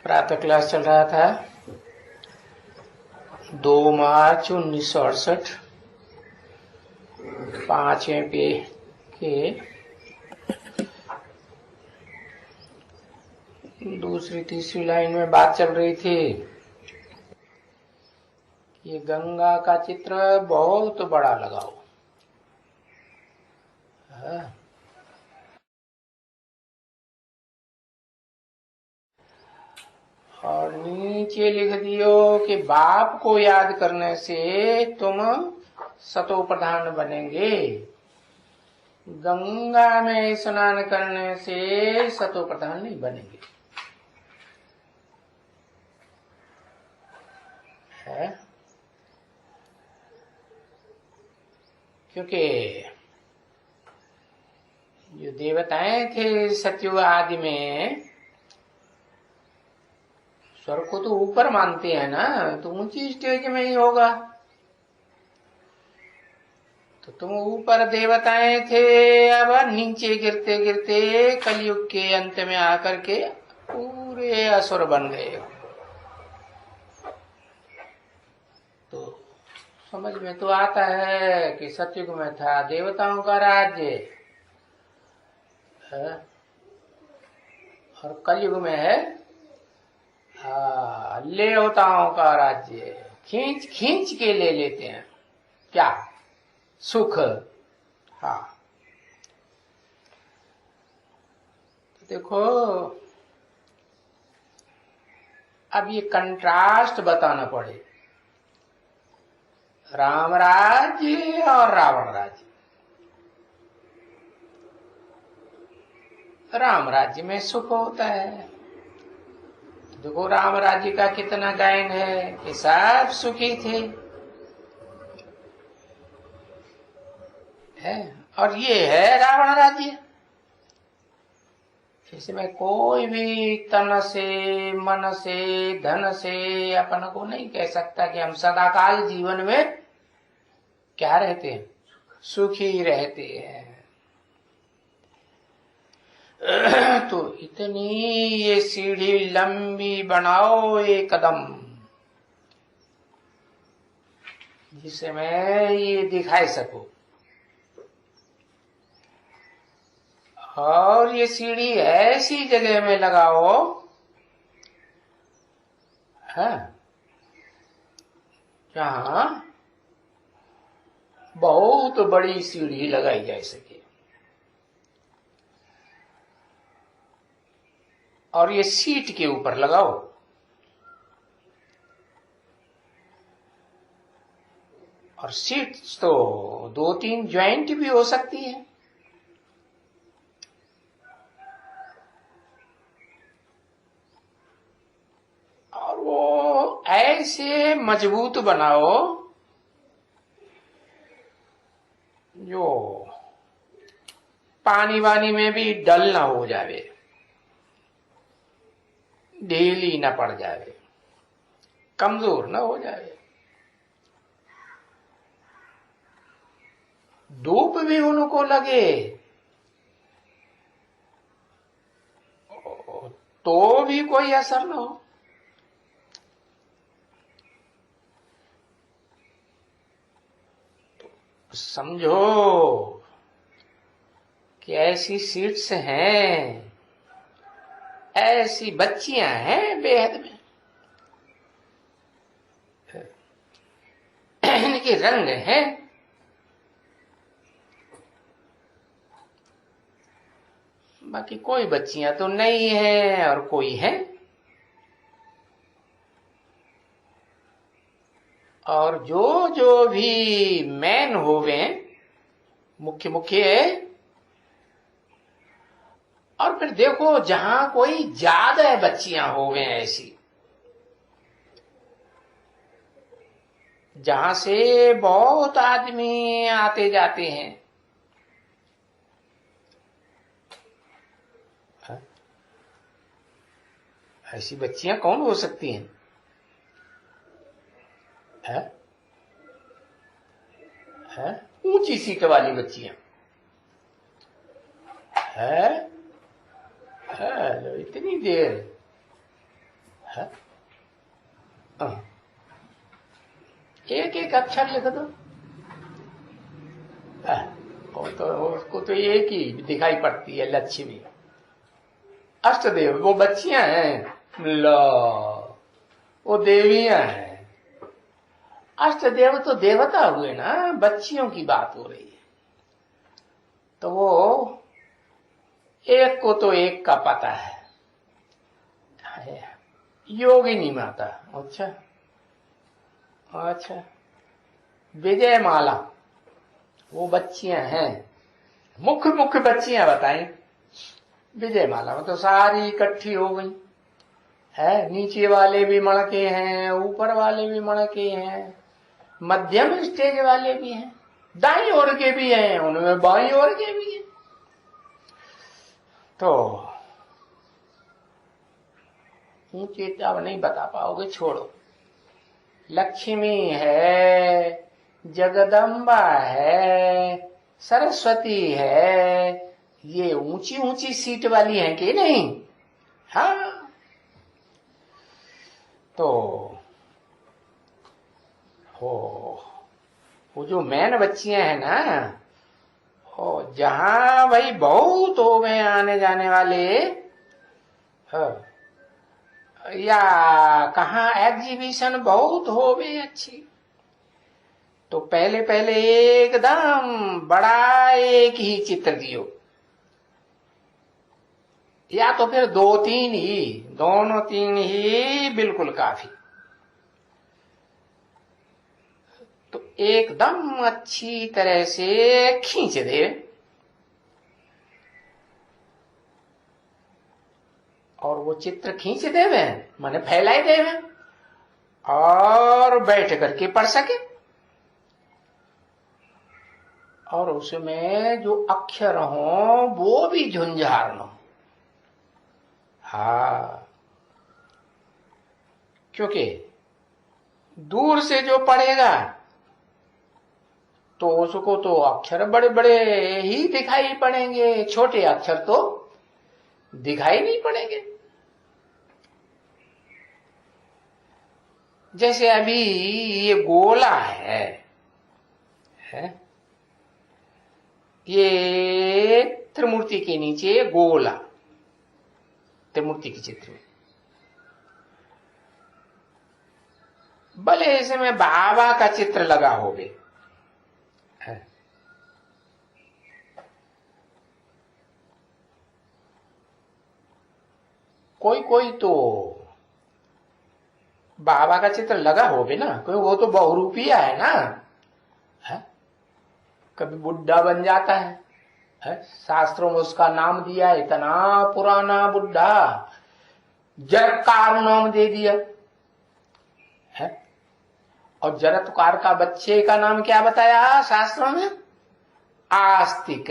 प्रातः क्लास चल रहा था 2 मार्च 1968 5वें पे के दूसरी तीसरी लाइन में बात चल रही थी। ये गंगा का चित्र बहुत बड़ा लगाओ। और नीचे लिख दियो कि बाप को याद करने से तुम सतो प्रधान बनेंगे, गंगा में स्नान करने से सतो प्रधान नहीं बनेंगे। है? क्योंकि जो देवताएं थे सतयुग आदि में, स्वर्ग को तो ऊपर मानते हैं ना, तो ऊंची स्टेज में ही होगा। तो तुम ऊपर देवताएं थे, अब नीचे गिरते गिरते कलयुग के अंत में आकर के पूरे असुर बन गए। तो समझ में तो आता है कि सतयुग में था देवताओं का राज्य और कलयुग में है देवताओं का राज्य। खींच खींच के ले लेते हैं क्या? सुख। हाँ, तो देखो अब ये कंट्रास्ट बताना पड़े, राम राज्य और रावण राज्य। राम राज्य में सुख होता है। देखो राम राज्य का कितना गायन है कि सब सुखी थे, है? और ये है रावण राज्य, इसमें कोई भी तन से मन से धन से अपन को नहीं कह सकता कि हम सदाकाल जीवन में क्या रहते हैं, सुखी रहते हैं। तो इतनी ये सीढ़ी लंबी बनाओ एक कदम, जिसमें ये दिखाई सको। और ये सीढ़ी ऐसी जगह में लगाओ जहां बहुत बड़ी सीढ़ी लगाई जा सके। और ये सीट के ऊपर लगाओ। और सीट तो 2-3 ज्वाइंट भी हो सकती है। और वो ऐसे मजबूत बनाओ जो पानी वानी में भी डल ना हो जावे, ढीली न पड़ जावे, कमजोर न हो जावे। धूप भी उनको लगे तो भी कोई असर न हो। तो समझो कि ऐसी सीट्स हैं, ऐसी बच्चियां हैं बेहद में, इनके रंग हैं। बाकी कोई बच्चियां तो नहीं है और कोई है। और जो जो भी मैन होवे, मुख्य मुख्य, और फिर देखो जहां कोई ज्यादा बच्चियां होवे ऐसी, जहां से बहुत आदमी आते जाते हैं, ऐसी बच्चियां कौन हो सकती हैं? है? ऊंची सीट वाली बच्चियां है? इतनी देर है? एक एक अक्षर लिख दो, वो तो उसको तो एक ही दिखाई पड़ती है, लक्ष्मी। अष्टदेव वो बच्चियां हैं, लो वो देवियां हैं। अष्टदेव तो देवता हुए ना, बच्चियों की बात हो रही है। तो वो एक को तो एक का पता है, योगिनी माता। अच्छा अच्छा, विजय माला वो बच्चियां हैं, मुख्य मुख्य बच्चियां बताएं। विजय माला में तो सारी इकट्ठी हो गई है, नीचे वाले भी मणके हैं, ऊपर वाले भी मणके हैं, मध्यम स्टेज वाले भी हैं, दाईं ओर के भी हैं, उनमें बाईं ओर के भी हैं। तो ऊंचे अब नहीं बता पाओगे, छोड़ो। लक्ष्मी है, जगदम्बा है, सरस्वती है, ये ऊंची ऊंची सीट वाली हैं कि नहीं? हाँ। तो वो जो मैन बच्चियां हैं ना, जहां भाई बहुत हो गए आने जाने वाले, या कहाँ एग्जीबिशन बहुत हो गई अच्छी, तो पहले पहले एकदम बड़ा एक ही चित्र दियो, या तो फिर दो तीन ही, दोनों तीन ही बिल्कुल काफी। तो एकदम अच्छी तरह से खींच दे, और वो चित्र खींच देवे, माने फैलाई देवे, और बैठ करके पढ़ सके, और उसमें जो अक्षर हो वो भी झुंझार न हो। हाँ, क्योंकि दूर से जो पढ़ेगा तो उसको तो अक्षर बड़े बड़े ही दिखाई पड़ेंगे, छोटे अक्षर तो दिखाई नहीं पड़ेंगे। जैसे अभी ये गोला है? ये त्रिमूर्ति के नीचे गोला, त्रिमूर्ति के चित्र में, भले इसमें बाबा का चित्र लगा होगे, कोई कोई तो बाबा का चित्र लगा होगे ना, क्योंकि वो तो बहुरूपिया है ना, है? कभी बुढ़ा बन जाता है, शास्त्रों में उसका नाम दिया, इतना पुराना बुढ़ा, जरत्कार नाम दे दिया है। और जरत्कार का बच्चे का नाम क्या बताया शास्त्रों में? आस्तिक।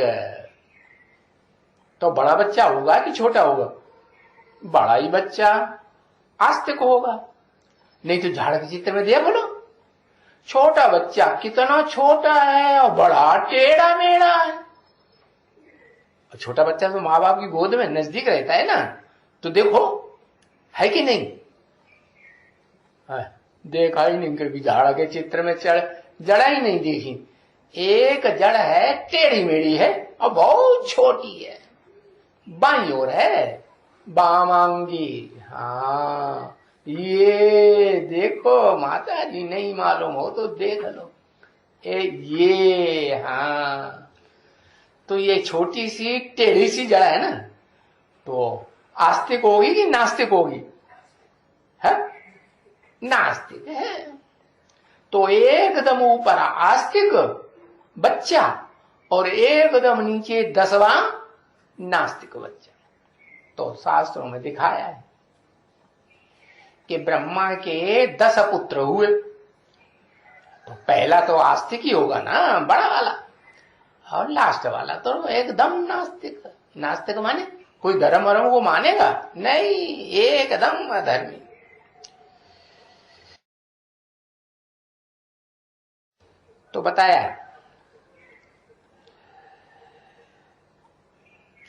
तो बड़ा बच्चा होगा कि छोटा होगा? बड़ा ही बच्चा आस्तिक होगा। नहीं तो झाड़ के चित्र में दिया बोलो, छोटा बच्चा कितना छोटा है और बड़ा टेढ़ा मेढ़ा है। छोटा बच्चा तो माँ बाप की गोद में नजदीक रहता है ना, तो देखो है कि नहीं? देखा ही नहीं कभी झाड़ के चित्र में, जड़ा ही नहीं देखी। एक जड़ है, टेढ़ी मेढ़ी है और बहुत छोटी है, बाईं ओर है, बामांगी। हाँ, ये देखो माता जी, नहीं मालूम हो तो देख लो, ये हाँ, तो ये छोटी सी टेढ़ी सी जड़ है ना, तो आस्तिक होगी कि नास्तिक होगी? है नास्तिक है। तो एकदम ऊपर आस्तिक बच्चा और एकदम नीचे 10वां नास्तिक बच्चा। तो शास्त्रों में दिखाया है कि ब्रह्मा के 10 पुत्र हुए, तो पहला तो आस्तिक ही होगा ना, बड़ा वाला, और लास्ट वाला तो एकदम नास्तिक। नास्तिक माने कोई धर्म वरम को मानेगा नहीं, एकदम अधर्मी। तो बताया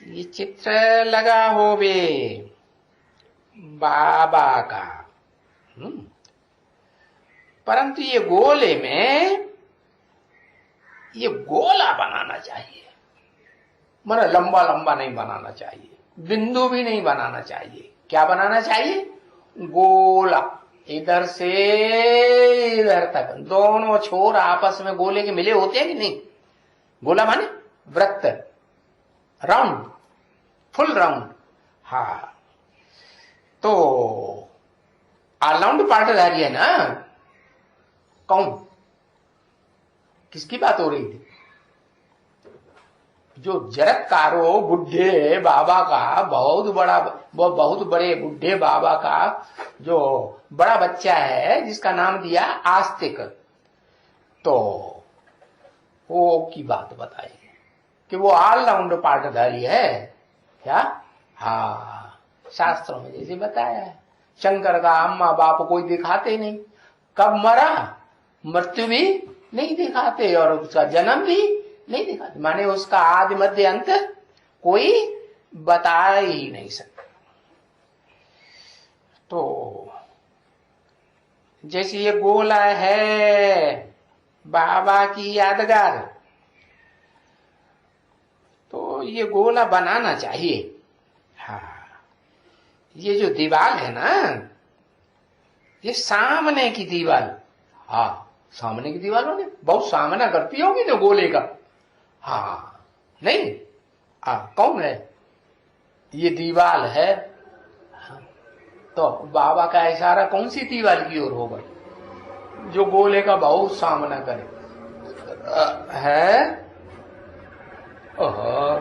ये चित्र लगा होवे बाबा का, परंतु ये गोले में ये गोला बनाना चाहिए, मतलब लंबा लंबा नहीं बनाना चाहिए, बिंदु भी नहीं बनाना चाहिए। क्या बनाना चाहिए? गोला। इधर से इधर तक दोनों छोर आपस में गोले के मिले होते हैं कि नहीं? गोला माने वृत्त, राउंड, फुल राउंड। हाँ, तो ऑलराउंड पार्टधारी है ना? कौन? किसकी बात हो रही थी? जो जरत्कारो बुढ़े बाबा का बहुत बड़े बुढ़े बाबा का जो बड़ा बच्चा है, जिसका नाम दिया आस्तिक, तो वो की बात बताई कि वो ऑलराउंड पार्टधारी है। क्या? हाँ, शास्त्रों में जैसे बताया है। शंकर का अम्मा बाप कोई दिखाते नहीं, कब मरा मृत्यु भी नहीं दिखाते और उसका जन्म भी नहीं दिखाते, माने उसका आदि मध्य अंत कोई बता ही नहीं सकता। तो जैसे ये गोला है बाबा की यादगार, तो ये गोला बनाना चाहिए। हाँ, ये जो दीवार है ना, ये सामने की दीवार। हाँ, सामने की दीवार ने बहुत सामना करती होगी तो गोले का। हाँ, नहीं? कौन है? ये दीवार है। हाँ, तो बाबा का इशारा कौन सी दीवार की ओर होगा? जो गोले का बहुत सामना करे है। ओहो,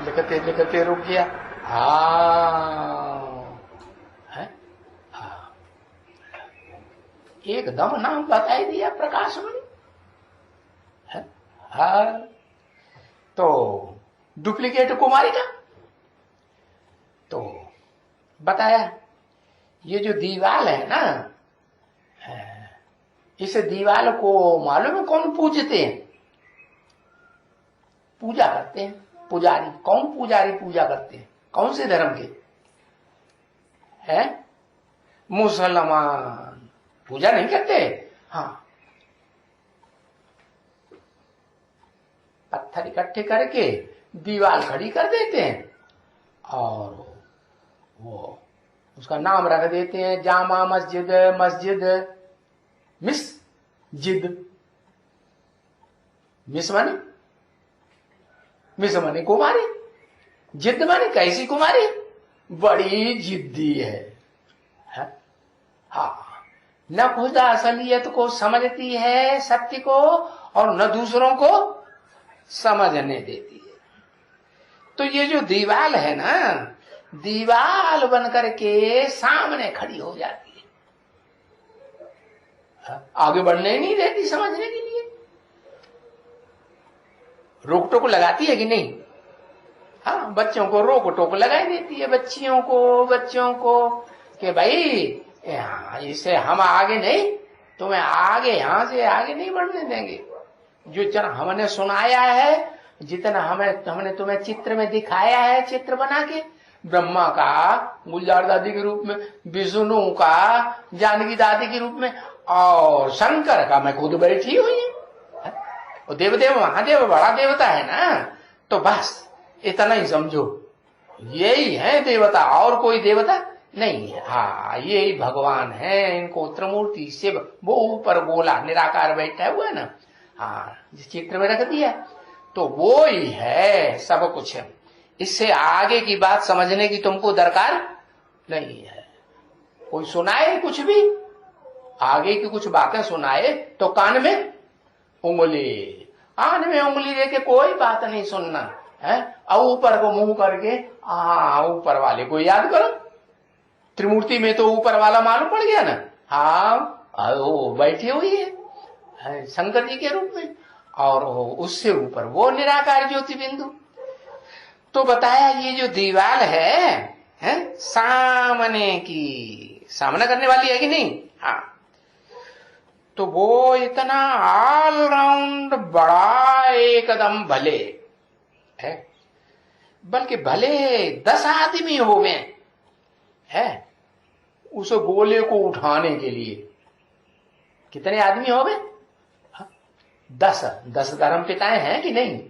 लिखते लिखते रुक गया। है? एकदम नाम बताई दिया प्रकाशमणि है। तो डुप्लीकेट कुमारी का तो बताया। ये जो दीवाल है ना, इस दीवाल को मालूम है कौन पूजते हैं? पूजा करते हैं पुजारी। कौन पुजारी पूजा करते हैं? कौन से धर्म के हैं? मुसलमान पूजा नहीं करते। हाँ, पत्थर इकट्ठे करके दीवार खड़ी कर देते हैं और वो उसका नाम रख देते हैं जामा मस्जिद, मस्जिद मिस्जिद। मिस माने कुमारी, जिद माने कैसी कुमारी? बड़ी जिद्दी है। हाँ, न खुद असलियत को समझती है सत्य को, और न दूसरों को समझने देती है। तो ये जो दीवाल है ना, दीवाल बन करके सामने खड़ी हो जाती है, आगे बढ़ने ही नहीं देती समझने के लिए। रोक टोक लगाती है कि नहीं? हाँ, बच्चों को रोक टोक लगाई देती है, बच्चों को कि भाई इसे हम आगे नहीं, तुम्हें आगे यहां से आगे नहीं बढ़ने देंगे। जो जितना हमने सुनाया है, जितना हमने तुम्हें चित्र में दिखाया है, चित्र बना के, ब्रह्मा का गुलजार दादी के रूप में, विष्णु का जानकी दादी के रूप में, और शंकर का मैं खुद बैठी हुई है। और देवदेव महादेव बड़ा देवता है ना, तो बस इतना ही समझो, यही है देवता, और कोई देवता नहीं है। हाँ, यही भगवान है। इनको त्रिमूर्ति शिव, वो ऊपर गोला निराकार बैठा हुआ है ना, हाँ, जिस चित्र में रख दिया, तो वो ही है सब कुछ है। इससे आगे की बात समझने की तुमको दरकार नहीं है। कोई सुनाए कुछ भी, आगे की कुछ बातें सुनाए तो कान में उंगली देके कोई बात नहीं सुनना है। और ऊपर को मुंह करके ऊपर वाले को याद करो। त्रिमूर्ति में तो ऊपर वाला मालूम पड़ गया ना। हाँ, वो बैठी हुई है शंकर जी के रूप में, और उससे ऊपर वो निराकार ज्योति बिंदु। तो बताया ये जो दीवार है सामने की, सामना करने वाली है कि नहीं? हाँ, तो वो इतना ऑलराउंड बड़ा एकदम भले है, बल्कि भले 10 आदमी हो गए है, उस गोले को उठाने के लिए कितने आदमी हो गए? 10 धर्म पिताएं हैं कि नहीं?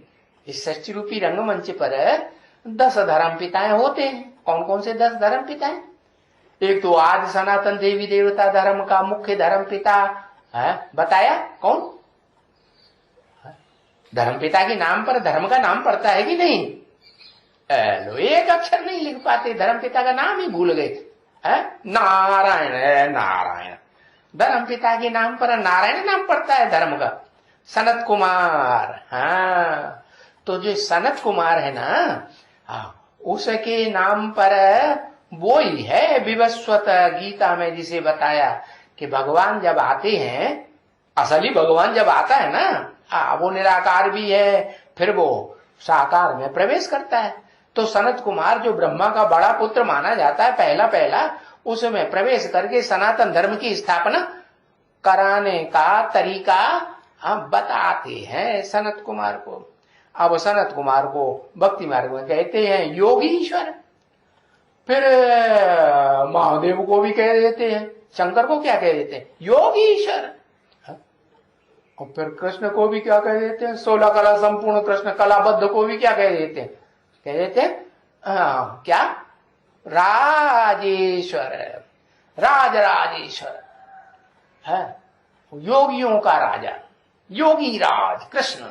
इस षष्ठी रूपी रंगमंच पर 10 धर्म पिताएं होते हैं। कौन कौन से 10 धर्म पिताएं? एक तो आदि सनातन देवी देवता धर्म का मुख्य धर्म पिता है, बताया कौन? धर्म पिता के नाम पर धर्म का नाम पड़ता है कि नहीं? लो, एक अक्षर नहीं लिख पाते, धर्म पिता का नाम ही भूल गए। नारायण है, नारायण। धर्म पिता के नाम पर नारायण नाम पड़ता है धर्म का। सनत कुमार, हाँ, तो जो सनत कुमार है ना, उसके नाम पर वो ही है विवस्वत। गीता में जिसे बताया कि भगवान जब आते हैं, असली भगवान जब आता है ना, वो निराकार भी है, फिर वो साकार में प्रवेश करता है। तो सनत कुमार जो ब्रह्मा का बड़ा पुत्र माना जाता है, पहला उसमें प्रवेश करके सनातन धर्म की स्थापना कराने का तरीका हम बताते हैं सनत कुमार को। अब सनत कुमार को भक्ति मार्ग में कहते हैं योगीश्वर। फिर महादेव को भी कह देते हैं, शंकर को क्या कह देते हैं? योगीश्वर। और फिर कृष्ण को भी क्या कह देते हैं? 16 कला संपूर्ण कृष्ण, कलाबद्ध को भी क्या कह देते हैं? कह देते हैं क्या? राजेश्वर, राजराजेश्वर है, योगियों का राजा, योगी राज कृष्ण।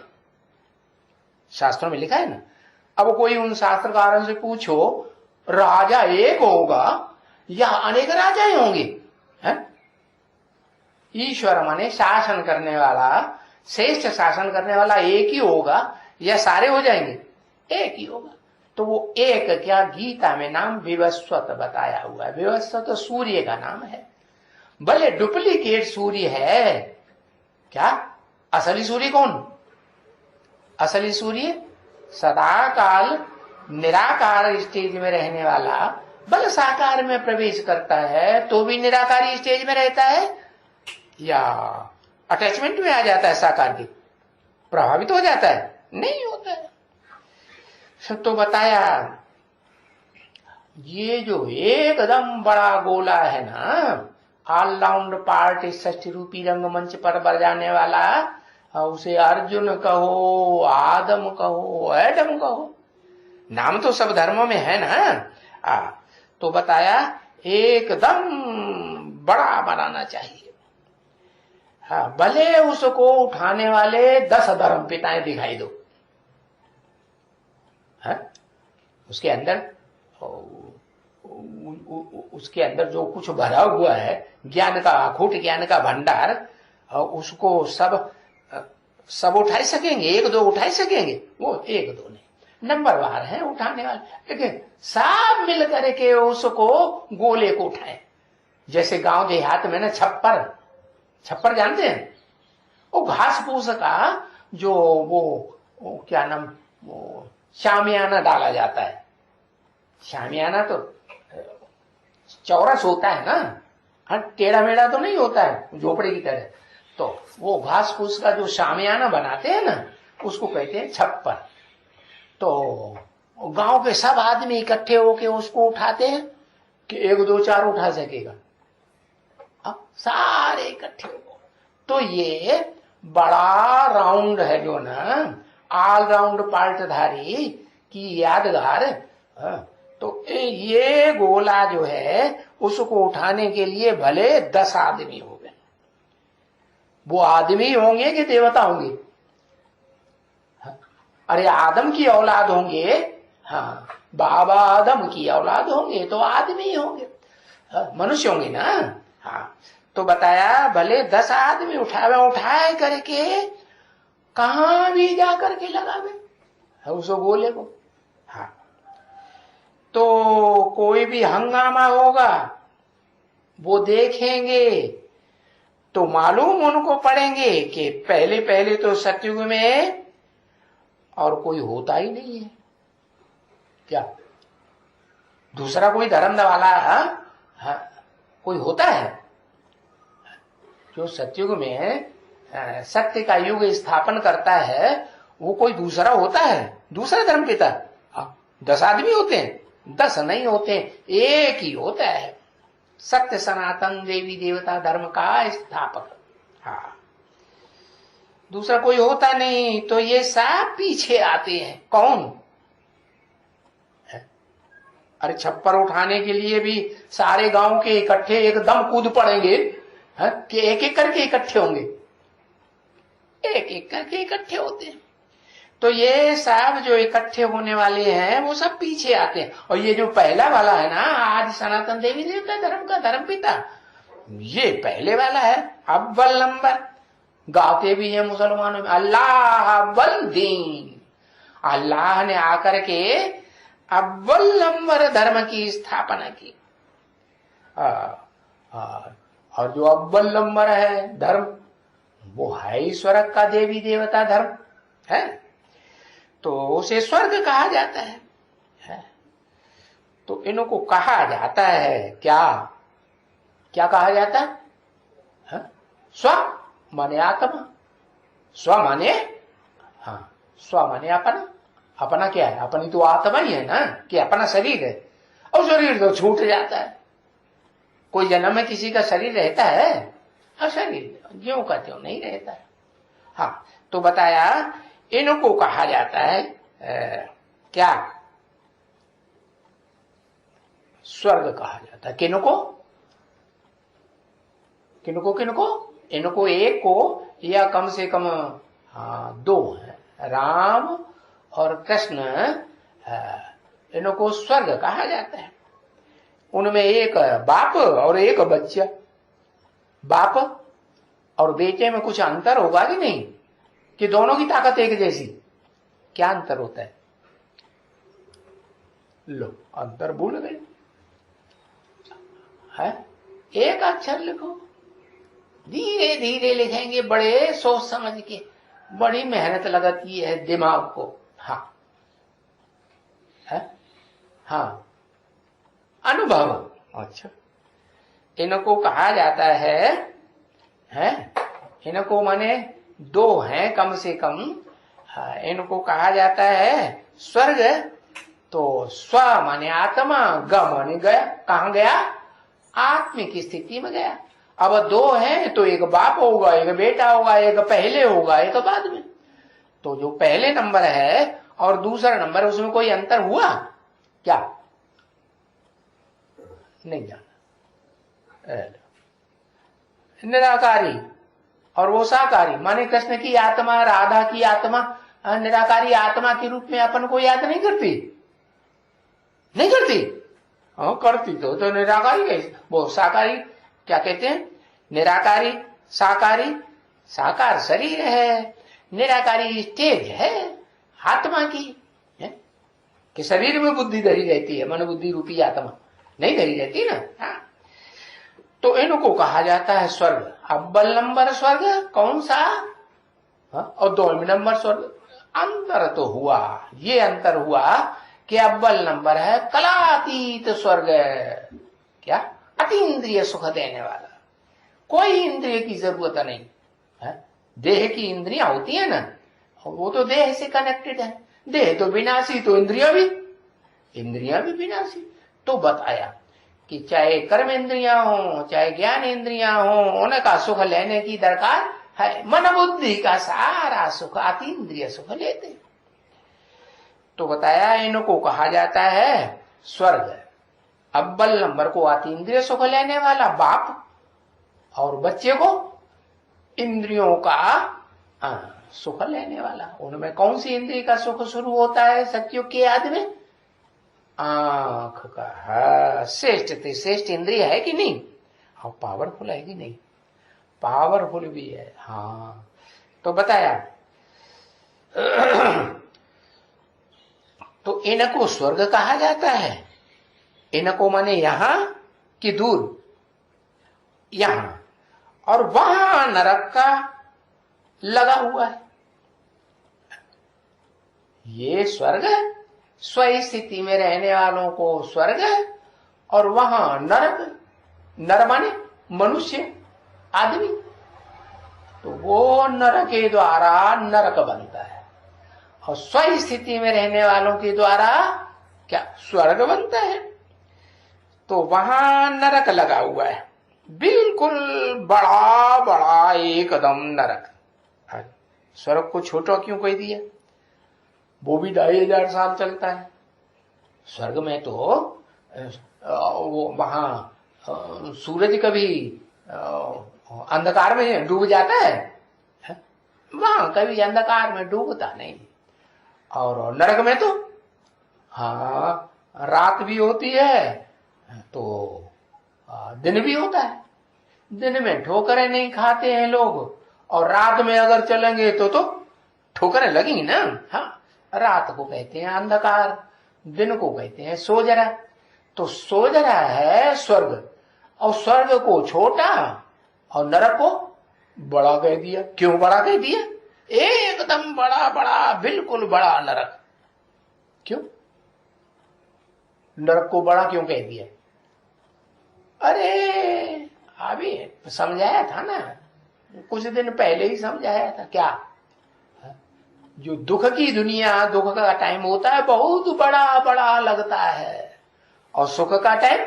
शास्त्रों में लिखा है ना। अब कोई उन शास्त्रकारों से पूछो, राजा एक होगा या अनेक राजाएं होंगे? ईश्वर माने शासन करने वाला, श्रेष्ठ शासन करने वाला एक ही होगा या सारे हो जाएंगे? एक ही होगा। तो वो एक क्या, गीता में नाम विवस्वत बताया हुआ है। विवस्वत तो सूर्य का नाम है, भले डुप्लीकेट सूर्य है। क्या असली सूर्य कौन? असली सूर्य सदा काल निराकार स्टेज में रहने वाला, भले साकार में प्रवेश करता है तो भी निराकारी स्टेज में रहता है, या अटैचमेंट में आ जाता है, साकार की प्रभावित हो जाता है? नहीं होता है। सब तो बताया। ये जो एकदम बड़ा गोला है ना, ऑल राउंड पार्ट इस षष्ठी रूपी रंगमंच पर बजाने वाला, उसे अर्जुन कहो, आदम कहो, एडम कहो, नाम तो सब धर्मों में है ना। तो बताया एकदम बड़ा बनाना चाहिए। भले उसको उठाने वाले 10 धर्म पिताएं दिखाई दो, उसके अंदर जो कुछ भरा हुआ है ज्ञान का, अखूट ज्ञान का भंडार, उसको सब उठा सकेंगे? 1-2 उठा सकेंगे? वो 1-2 नहीं, नंबरवार है उठाने वाले, लेकिन सब मिल करके उसको गोले को उठाए। जैसे गांव देहात में ना छप्पर जानते हैं? वो घास फूस का जो वो क्या नाम, वो शामियाना डाला जाता है। शामियाना तो चौरस होता है ना, टेढ़ा मेढ़ा तो नहीं होता है झोपड़े की तरह। तो वो घास फूस का जो शामियाना बनाते हैं ना, उसको कहते हैं छप्पर। तो गांव के सब आदमी इकट्ठे होके उसको उठाते हैं कि 1-2-4 उठा सकेगा, सारे इकट्ठे हो। तो ये बड़ा राउंड है जो ना, ऑल राउंड पार्टधारी की यादगार। तो ये गोला जो है उसको उठाने के लिए भले 10 आदमी हो गए। वो आदमी होंगे कि देवता होंगे? अरे आदम की औलाद होंगे, हाँ, बाबा आदम की औलाद होंगे तो आदमी होंगे, मनुष्य होंगे ना। हाँ, तो बताया भले 10 आदमी उठाए करके कहां भी जा करके लगावे उस गोले को। हाँ, तो कोई भी हंगामा होगा वो देखेंगे तो मालूम उनको पड़ेंगे कि पहले तो सतयुग में और कोई होता ही नहीं है। क्या दूसरा कोई धर्म वाला कोई होता है? जो सतयुग में सत्य का युग स्थापन करता है वो कोई दूसरा होता है? दूसरा धर्म पिता 10 आदमी होते हैं? 10 नहीं होते, एक ही होता है। सत्य सनातन देवी देवता धर्म का स्थापक। हाँ, दूसरा कोई होता नहीं तो ये सब पीछे आते हैं। कौन? अरे छप्पर उठाने के लिए भी सारे गांव के इकट्ठे एकदम कूद पड़ेंगे कि एक एक करके इकट्ठे होंगे, एक एक करके इकट्ठे होते हैं। तो ये सब जो इकट्ठे होने वाले हैं वो सब पीछे आते हैं। और ये जो पहला वाला है ना, आज सनातन देवी देवता धर्म का धर्म पिता, ये पहले वाला है, अव्वल नंबर। गाते भी है मुसलमानों में, अल्लाह अव्वल दीन। अल्लाह ने आकर के अव्वल नंबर धर्म की स्थापना की। और जो अव्वल नंबर है धर्म, वो है ही स्वर्ग का देवी देवता धर्म है, तो उसे स्वर्ग कहा जाता है। तो इनको कहा जाता है क्या? क्या कहा जाता है? स्व माने आत्मा, स्व माने, हाँ, स्व माने अपना। अपना क्या है? अपनी तो आत्मा ही है ना, कि अपना शरीर है। और शरीर तो छूट जाता है। कोई जन्म में किसी का शरीर रहता है? हाँ, शरीर ज्यों का त्यों नहीं रहता है। हाँ, तो बताया इनको कहा जाता है क्या? स्वर्ग कहा जाता है। किनको किनको किनको? इनको एक को, या कम से कम दो है, राम और कृष्ण, इनको स्वर्ग कहा जाता है। उनमें एक बाप और एक बच्चा। बाप और बेटे में कुछ अंतर होगा कि नहीं? कि दोनों की ताकत एक जैसी? क्या अंतर होता है? लो, अंतर भूल गए है। एक अक्षर लिखो, धीरे धीरे लिखेंगे, बड़े सोच समझ के, बड़ी मेहनत लगती है दिमाग को। हाँ है, हाँ, अनुभव। अच्छा, इनको कहा जाता है इनको माने दो हैं कम से कम। इनको कहा जाता है स्वर्ग। तो स्व माने आत्मा, ग माने गया। कहां गया? आत्मिक स्थिति में गया। अब दो हैं तो एक बाप होगा, एक बेटा होगा, एक पहले होगा, एक बाद में। तो जो पहले नंबर है और दूसरा नंबर, उसमें कोई अंतर हुआ क्या? नहीं जाना। निराकारी और वो साकारी, माने कृष्ण की आत्मा, राधा की आत्मा निराकारी आत्मा के रूप में अपन को याद नहीं करती? नहीं करती? हाँ, करती तो निराकारी कैसे? वो साकारी क्या कहते हैं? निराकारी, साकारी। साकार शरीर है, निराकारी स्टेज है आत्मा की है? कि शरीर में बुद्धि धरी रहती है, मन बुद्धि रूपी आत्मा नहीं धरी रहती ना। हाँ, तो इनको कहा जाता है स्वर्ग। अव्वल नंबर स्वर्ग कौन सा? हाँ? और 2वें नंबर स्वर्ग। अंतर तो हुआ, ये अंतर हुआ कि अव्वल नंबर है कलातीत स्वर्ग। क्या? अतीन्द्रिय सुख देने वाला, कोई इंद्रिय की जरूरत नहीं है। देह की इंद्रियां होती है ना, वो तो देह से कनेक्टेड है। देह तो विनाशी, तो इंद्रियां भी विनाशी। तो बताया कि चाहे कर्म इंद्रियां हो, चाहे ज्ञान इंद्रियां हो, उनका सुख लेने की दरकार है। मन बुद्धि का सारा सुख अतीन्द्रिय सुख लेते। तो बताया इनको कहा जाता है स्वर्ग। अव्वल नंबर को अतीन्द्रिय सुख लेने वाला बाप, और बच्चे को इंद्रियों का सुख लेने वाला। उनमें कौन सी इंद्रिय का सुख शुरू होता है सत्युग के आदि में? आंख का। श्रेष्ठ इंद्रिय है कि नहीं? और पावरफुल है कि नहीं? पावरफुल भी है। हाँ, तो बताया तो इनको स्वर्ग कहा जाता है। इनको माने यहां कि दूर? यहां। और वहां नरक का लगा हुआ है। ये स्वर्ग स्व स्थिति में रहने वालों को स्वर्ग, और वहां नरक। नर माने मनुष्य, आदमी। तो वो नर के द्वारा नरक बनता है, और स्व स्थिति में रहने वालों के द्वारा क्या? स्वर्ग बनता है। तो वहां नरक लगा हुआ है, बिल्कुल बड़ा बड़ा एकदम नरक। स्वर्ग को छोटा क्यों कह दिया? वो भी 2500 साल चलता है। स्वर्ग में तो वो वहां सूरज कभी अंधकार में डूब जाता है, वहां कभी अंधकार में डूबता नहीं। और नरक में तो हाँ रात भी होती है तो दिन भी होता है। दिन में ठोकरें नहीं खाते हैं लोग, और रात में अगर चलेंगे तो ठोकरें लगेंगी ना। हाँ, रात को कहते हैं अंधकार, दिन को कहते हैं सोजरा। तो सोजरा है स्वर्ग, और स्वर्ग को छोटा और नरक को बड़ा कह दिया। क्यों बड़ा कह दिया? एकदम बड़ा बड़ा, बिल्कुल बड़ा नरक। क्यों नरक को बड़ा क्यों कह दिया? अरे अभी समझाया था ना, कुछ दिन पहले ही समझाया था। क्या? जो दुख की दुनिया, दुख का टाइम होता है बहुत बड़ा बड़ा लगता है, और सुख का टाइम,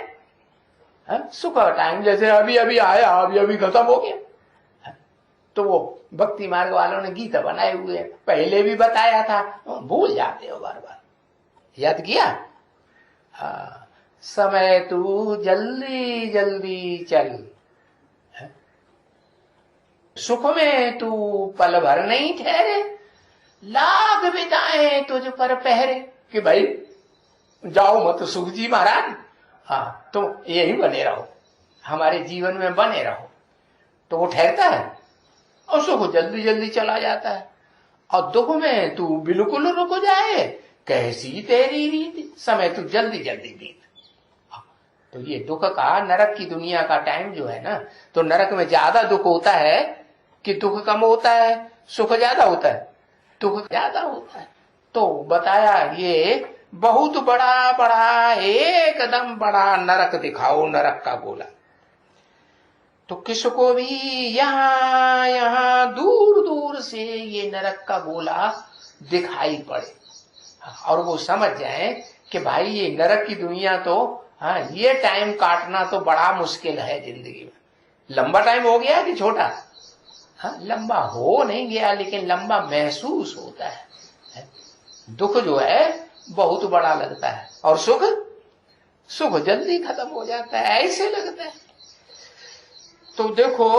सुख का टाइम जैसे अभी अभी आया, अभी अभी खत्म हो गया। तो वो भक्ति मार्ग वालों ने गीत बनाए हुए हैं, पहले भी बताया था, भूल जाते हो बार बार। याद किया? समय तू जल्दी जल्दी चल, सुख में तू पल भर नहीं ठहरे, लाख बिताए तुझ पर पहरे। कि भाई जाओ मत सुख जी महाराज, हाँ तुम यही बने रहो, हमारे जीवन में बने रहो। तो वो ठहरता है, और सुख जल्दी जल्दी चला जाता है। और दुख में तू बिल्कुल रुक जाए, कैसी तेरी रीत, समय तू जल्दी जल्दी बीत। तो ये दुख का, नरक की दुनिया का टाइम जो है ना, तो नरक में ज्यादा दुख होता है कि दुख कम होता है, सुख ज्यादा होता है? दुख ज्यादा होता है। तो बताया ये बहुत बड़ा बड़ा एकदम बड़ा नरक दिखाओ, नरक का गोला। तो किसको भी यहाँ यहाँ दूर दूर से ये नरक का गोला दिखाई पड़े, और वो समझ जाए कि भाई ये नरक की दुनिया तो, हाँ ये टाइम काटना तो बड़ा मुश्किल है जिंदगी में। लंबा टाइम हो गया कि छोटा? हाँ, लंबा हो नहीं गया, लेकिन लंबा महसूस होता है। दुख जो है बहुत बड़ा लगता है, और सुख, सुख जल्दी खत्म हो जाता है, ऐसे लगता है। तो देखो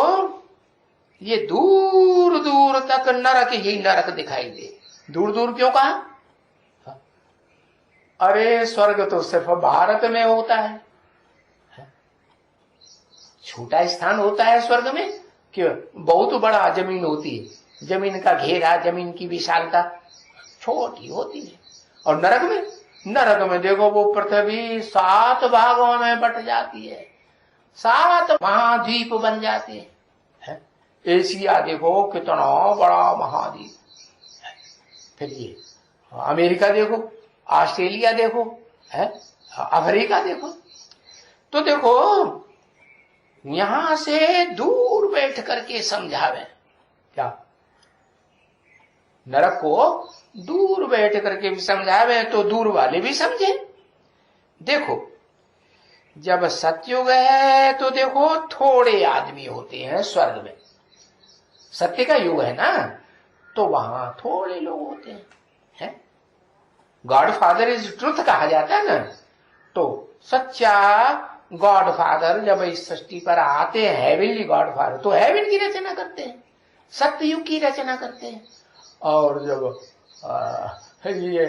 ये दूर दूर तक नरक ही नरक दिखाई दे। दूर दूर क्यों कहा? अरे स्वर्ग तो सिर्फ भारत में होता है, छोटा स्थान होता है स्वर्ग में, कि बहुत बड़ा जमीन होती है, जमीन का घेरा, जमीन की विशालता छोटी होती है। और नरक में देखो वो पृथ्वी 7 भागों में बट जाती है, 7 महाद्वीप बन जाते हैं। एशिया देखो कितना बड़ा महाद्वीप, फिर ये अमेरिका देखो, ऑस्ट्रेलिया देखो, अफ्रीका देखो। तो देखो यहां से दूर बैठ करके समझावे, क्या नरक को दूर बैठ करके भी समझावे तो दूर वाले भी समझे। देखो जब सतयुग है तो देखो थोड़े आदमी होते हैं स्वर्ग में, सत्य का युग है ना, तो वहां थोड़े लोग होते हैं। गॉड फादर इज ट्रुथ कहा जाता है ना, तो सच्चा गॉड फादर जब इस सृष्टि पर आते हैं, हेवनली गॉड फादर, तो हेवन की रचना करते हैं, सत्ययुग की रचना करते हैं। और जब ये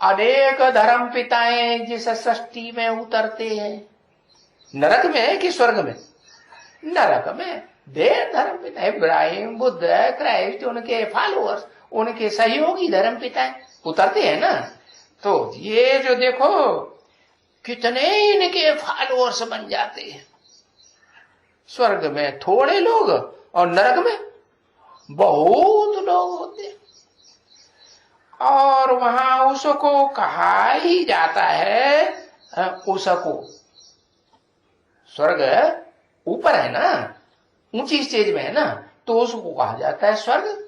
अनेक धर्म पिताएं जिस सृष्टि में उतरते हैं, नरक में कि स्वर्ग में? नरक में। देर धर्म पिता इब्राहिम, बुद्ध, क्राइस्ट, उनके फॉलोअर्स, उनके सहयोगी धर्म पिताएं उतरते हैं ना। तो ये जो देखो कितने इनके फॉलोअर्स बन जाते हैं। स्वर्ग में थोड़े लोग और नरक में बहुत लोग होते हैं। और वहां उसको कहा ही जाता है, उसको स्वर्ग ऊपर है ना, ऊंची स्टेज में है ना, तो उसको कहा जाता है स्वर्ग।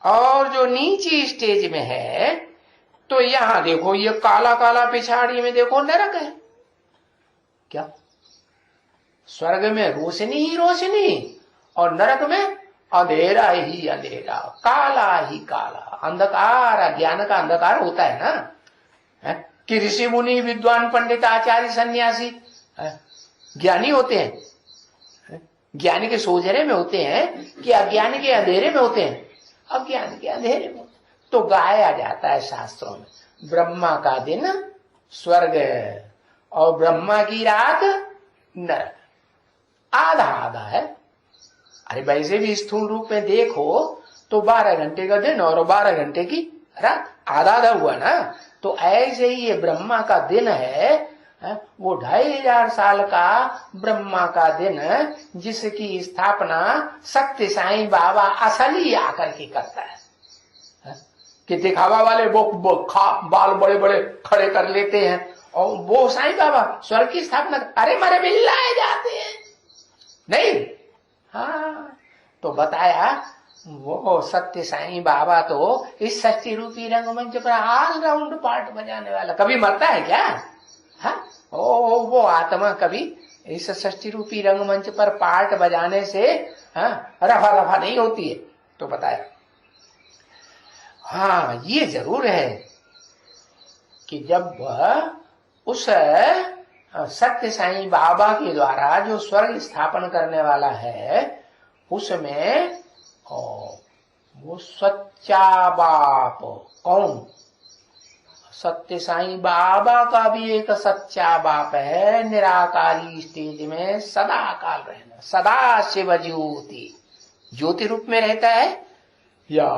और जो नीची स्टेज में है, तो यहां देखो ये काला काला पिछाड़ी में देखो नरक है। क्या? स्वर्ग में रोशनी ही रोशनी और नरक में अंधेरा ही अंधेरा, काला ही काला, अंधकार, अज्ञान का अंधकार होता है ना। कि ऋषि मुनि विद्वान पंडित आचार्य सन्यासी ज्ञानी होते हैं, ज्ञानी के सोजरे में होते हैं कि अज्ञानी के अंधेरे में होते हैं? अज्ञान के अंधेरे में। तो गाया जाता है शास्त्रों में, ब्रह्मा का दिन स्वर्ग और ब्रह्मा की रात नरक, आधा आधा है। अरे वैसे भी स्थूल रूप में देखो तो 12 घंटे का दिन और 12 घंटे की रात, आधा आधा हुआ ना। तो ऐसे ही ये ब्रह्मा का दिन है, वो 2500 साल का ब्रह्मा का दिन, जिसकी स्थापना सत्य साईं बाबा असली आकर के करता है। कि दिखावा वाले वो बाल बड़े बड़े खड़े कर लेते हैं और वो साईं बाबा स्वर्ग की स्थापना, अरे मारे बिल्लाए जाते हैं नहीं। हाँ, तो बताया वो सत्य साईं बाबा तो इस षष्ठी रूपी रंगमंच पर ऑल राउंड पार्ट बजाने वाला, कभी मरता है क्या? हाँ, वो आत्मा कभी इस षष्ठी रूपी रंगमंच पर पार्ट बजाने से रफा रफा नहीं होती है। तो बताया हाँ, ये जरूर है कि जब उस सत्य साईं बाबा के द्वारा जो स्वर्ग स्थापन करने वाला है, उसमें वो सच्चा बाप कौन? सत्य साईं बाबा का भी एक सच्चा बाप है, निराकारी स्टेज में सदा काल रहना, सदा शिव ज्योति, ज्योति रूप में रहता है या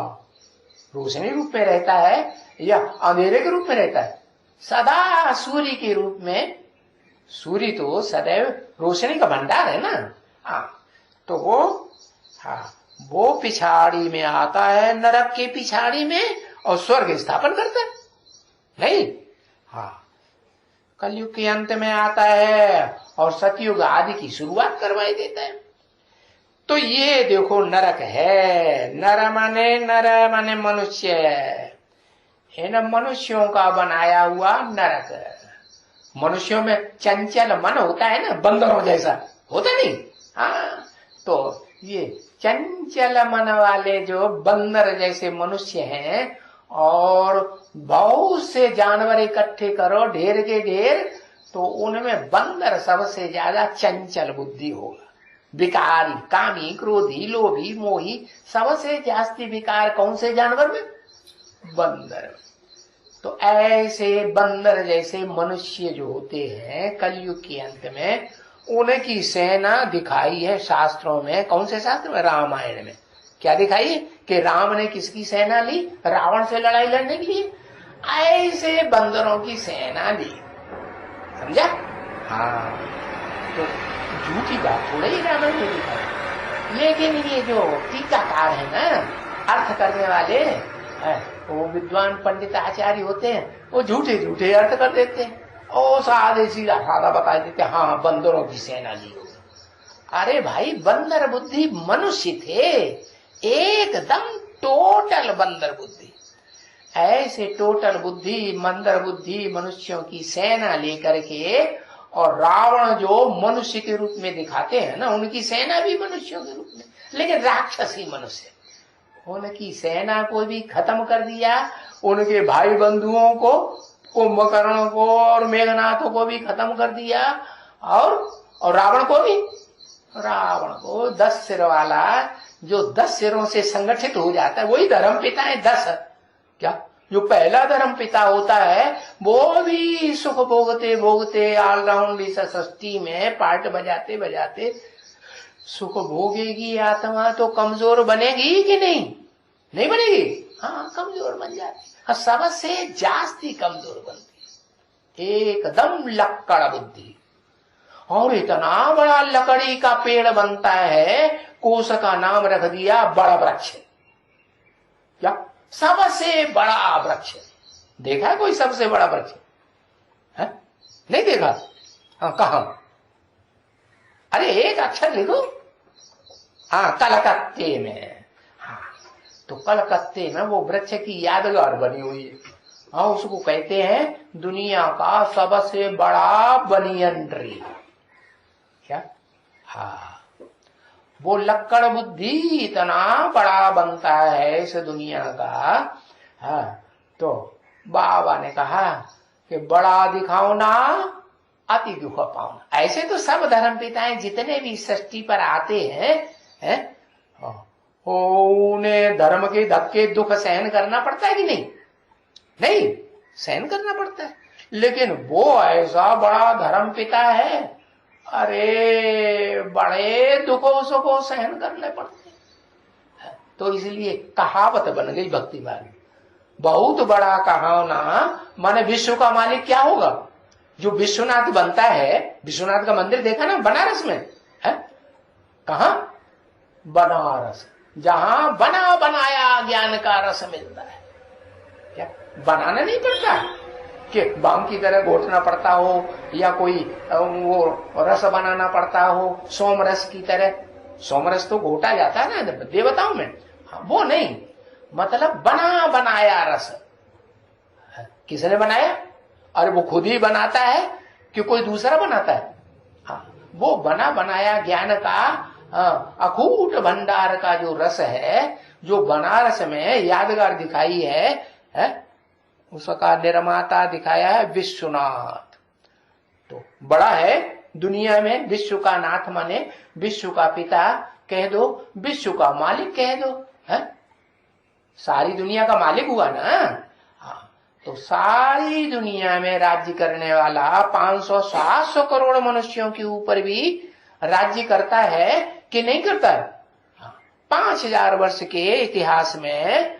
रोशनी रूप में रहता है या अंधेरे के रूप में रहता है? सदा सूर्य के रूप में। सूर्य तो सदैव रोशनी का भंडार है ना। हाँ, तो वो पिछाड़ी में आता है, नरक के पिछाड़ी में, और स्वर्ग स्थापन करता है नहीं। हाँ, कलयुग के अंत में आता है और सतयुग आदि की शुरुआत करवाई देता है। तो ये देखो नरक है, नर माने मनुष्य, इन मनुष्यों का बनाया हुआ नरक। मनुष्यों में चंचल मन होता है ना, बंदरों जैसा होता नहीं। हाँ, तो ये चंचल मन वाले जो बंदर जैसे मनुष्य हैं, और बहुत से जानवर इकट्ठे करो ढेर के ढेर, तो उनमें बंदर सबसे ज्यादा चंचल बुद्धि होगा, विकारी, कामी, क्रोधी, लोभी, मोही, सबसे जास्ती विकार कौन से जानवर में? बंदर। तो ऐसे बंदर जैसे मनुष्य जो होते हैं कलयुग के अंत में, उनकी सेना दिखाई है शास्त्रों में। कौन से शास्त्र में? रामायण में। क्या दिखाई है? कि राम ने किसकी सेना ली? रावण से लड़ाई लड़ने के लिए ऐसे बंदरों की सेना ली, समझा? हाँ, तो झूठी बात थोड़ा ही रामायण में दिखाई। लेकिन ये जो टीकाकार है ना, अर्थ करने वाले, वो विद्वान पंडित आचार्य होते हैं, वो झूठे झूठे अर्थ कर देते हैं और सादे सीधा सादा बता देते हैं, हाँ बंदरों की सेना ली होगी। अरे भाई, बंदर बुद्धि मनुष्य थे, एकदम टोटल बंदर बुद्धि। ऐसे टोटल बुद्धि, मंदर बुद्धि मनुष्यों की सेना लेकर के, और रावण जो मनुष्य के रूप में दिखाते हैं ना, उनकी सेना भी मनुष्यों के रूप में, लेकिन राक्षसी मनुष्य। उनकी सेना को भी खत्म कर दिया, उनके भाई बंधुओं को, कुंभकर्ण को और मेघनाथों को भी खत्म कर दिया, और रावण को भी, रावण को 10 सिर वाला, जो 10 सिरों से संगठित हो जाता है, वही धर्म पिता है। 10 क्या, जो पहला धर्म पिता होता है, वो भी सुख भोगते भोगते ऑलराउंड इस सृष्टि में पार्ट बजाते बजाते सुख भोगेगी आत्मा, तो कमजोर बनेगी कि नहीं? नहीं बनेगी। हाँ, कमजोर बन जाती, हाँ, सबसे जास्ती कमजोर बनती, एकदम लक्कड़ बुद्धि। और इतना बड़ा लकड़ी का पेड़ बनता है, कोस का नाम रख दिया बड़ा वृक्ष। क्या? सबसे बड़ा वृक्ष। देखा कोई सबसे बड़ा वृक्ष? नहीं देखा? हाँ, कहा? अरे एक अक्षर लिखो। हाँ, कलकत्ते में। हाँ, तो कलकत्ते में वो वृक्ष की यादगार बनी हुई है। हाँ, उसको कहते हैं दुनिया का सबसे बड़ा बनियन ट्री। क्या? हाँ, वो लक्कड़ बुद्धि इतना बड़ा बनता है इस दुनिया का। हाँ, तो बाबा ने कहा कि बड़ा दिखाओ ना अति दुख पाओ। ऐसे तो सब धर्म पिताएं जितने भी सृष्टि पर आते हैं, उन्हें धर्म के धक्के दुख सहन करना पड़ता है कि नहीं? नहीं, सहन करना पड़ता है। लेकिन वो ऐसा बड़ा धर्म पिता है, अरे बड़े दुखों उसको सहन करने पड़ते हैं। तो इसलिए कहावत बन गई भक्ति वाली, बहुत बड़ा कहावना माने विश्व का मालिक क्या होगा? जो विश्वनाथ बनता है, विश्वनाथ का मंदिर देखा ना बनारस में है? कहा? बनारस, जहां बना बनाया ज्ञान का रस मिलता है। क्या बनाना नहीं पड़ता कि बाम की तरह घोटना पड़ता हो या कोई वो रस बनाना पड़ता हो सोम रस की तरह? सोम रस तो घोटा जाता है ना देवताओं में, वो नहीं। मतलब बना बनाया रस किसने बनाया? अरे वो खुद ही बनाता है कि कोई दूसरा बनाता है? हाँ, वो बना बनाया ज्ञान का अखूट भंडार का जो रस है, जो बनारस में यादगार दिखाई है, उसका निर्माता दिखाया है विश्वनाथ। तो बड़ा है दुनिया में, विश्व का नाथ माने विश्व का पिता कह दो, विश्व का मालिक कह दो, है? सारी दुनिया का मालिक हुआ ना। हाँ, तो सारी दुनिया में राज्य करने वाला 500-700 करोड़ मनुष्यों के ऊपर भी राज्य करता है कि नहीं करता है? 5000 वर्ष के इतिहास में,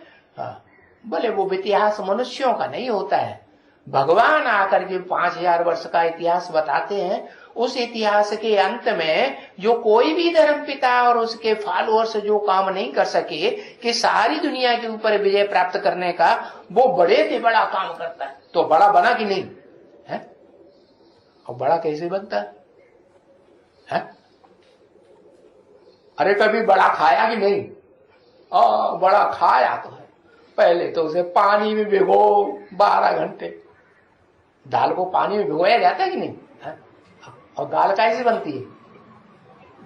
बोले वो इतिहास मनुष्यों का नहीं होता है, भगवान आकर के 5000 वर्ष का इतिहास बताते हैं। उस इतिहास के अंत में जो कोई भी धर्म पिता और उसके फॉलोअर्स जो काम नहीं कर सके कि सारी दुनिया के ऊपर विजय प्राप्त करने का, वो बड़े से बड़ा काम करता है। तो बड़ा बना कि नहीं है? और बड़ा कैसे बनता है? अरे कभी बड़ा खाया कि नहीं? बड़ा खाया तो है। पहले तो उसे पानी में भिगो 12 घंटे। दाल को पानी में भिगोया जाता है कि नहीं है? और दाल कैसे बनती है?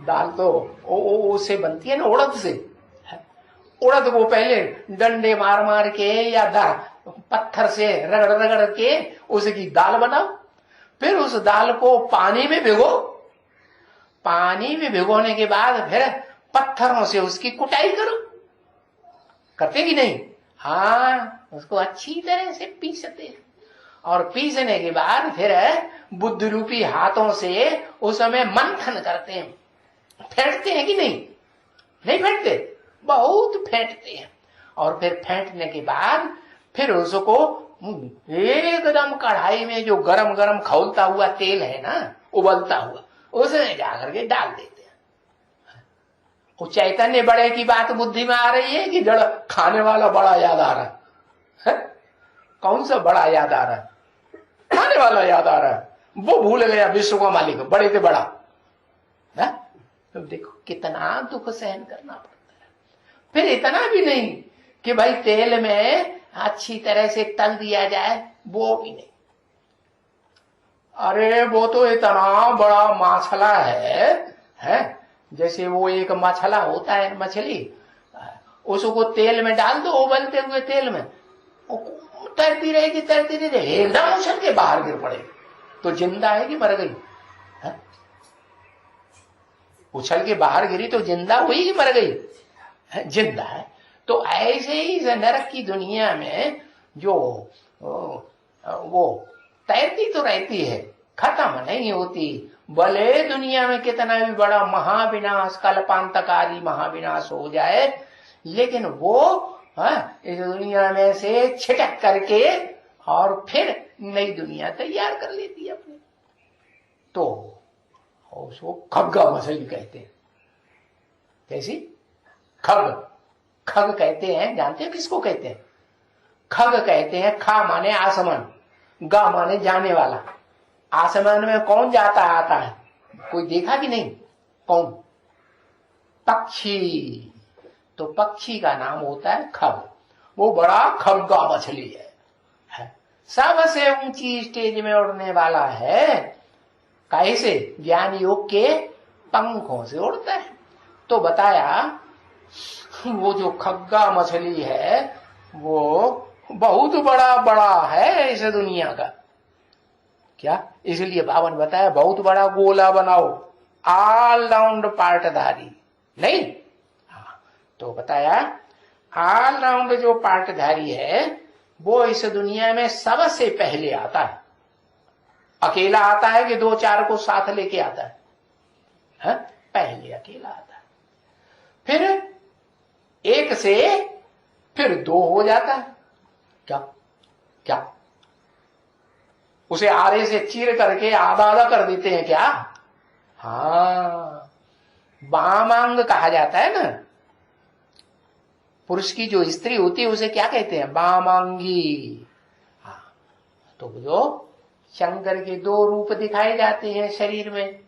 दाल तो उससे बनती है ना, उड़द से। उड़द को पहले डंडे मार मार के या पत्थर से रगड़ रगड़ के उसकी दाल बनाओ, फिर उस दाल को पानी में भिगो, पानी में भिगोने के बाद फिर पत्थरों से उसकी कुटाई करो। करते कि नहीं? हाँ, उसको अच्छी तरह से पीसते हैं और पीसने के बाद फिर बुद्ध रूपी हाथों से उसमें मंथन करते हैं। फेंटते हैं कि नहीं? नहीं फेंटते? बहुत फेंटते हैं। और फिर फेंटने के बाद फिर उसको एकदम कढ़ाई में जो गरम गरम खौलता हुआ तेल है ना, उबलता हुआ, उसमें जाकर के डाल देते हैं। वो चैतन्य बड़े की बात बुद्धि में आ रही है कि जड़ खाने वाला बड़ा याद आ रहा है? कौन सा बड़ा याद आ रहा है? खाने वाला याद आ रहा है। वो भूल गया विश्व का मालिक बड़े से बड़ा है? तो देखो कितना दुख सहन करना पड़ता है। फिर इतना भी नहीं कि भाई तेल में अच्छी तरह से तल दिया जाए, वो भी नहीं। अरे वो तो इतना बड़ा माछला है? जैसे वो एक मछला होता है, मछली, उसको तेल में डाल दो, उबलते हुए तेल में तैरती रहेगी, तैरती रहेगी, एकदम उछल के बाहर गिर पड़े तो जिंदा है कि मर गई? उछल के बाहर गिरी तो जिंदा हुई कि मर गई? जिंदा है। तो ऐसे ही नरक की दुनिया में जो वो तैरती तो रहती है, खत्म नहीं होती। भले दुनिया में कितना भी बड़ा महाविनाश, कल्पांतकारी महाविनाश हो जाए, लेकिन वो इस दुनिया में से छिटक करके और फिर नई दुनिया तैयार कर लेती है अपनी। तो उसको खग्गा मछली कहते हैं। कैसी? खग। खग कहते हैं, जानते हैं किसको कहते हैं? खग कहते हैं। खा माने आसमान, गा माने जाने वाला। आसमान में कौन जाता आता है? कोई देखा कि नहीं? कौन? पक्षी। तो पक्षी का नाम होता है खग। वो बड़ा खग्गा मछली है। सबसे ऊंची स्टेज में उड़ने वाला है। कैसे? ज्ञान योग के पंखों से उड़ता है। तो बताया वो जो खग्गा मछली है वो बहुत बड़ा बड़ा है इस दुनिया का। क्या? इसलिए बावन बताया बहुत बड़ा गोला बनाओ, ऑल राउंड पार्टधारी नहीं। हाँ, तो बताया ऑल राउंड जो पार्टधारी है वो इस दुनिया में सबसे पहले आता है। अकेला आता है कि दो चार को साथ लेके आता है? हाँ? पहले अकेला आता है, फिर एक से फिर दो हो जाता है। क्या क्या उसे आरे से चीर करके आधा आधा कर देते हैं क्या? हाँ, वामांग कहा जाता है ना। पुरुष की जो स्त्री होती है उसे क्या कहते हैं? वामांगी। हाँ, तो जो शंकर के दो रूप दिखाए जाते हैं शरीर में,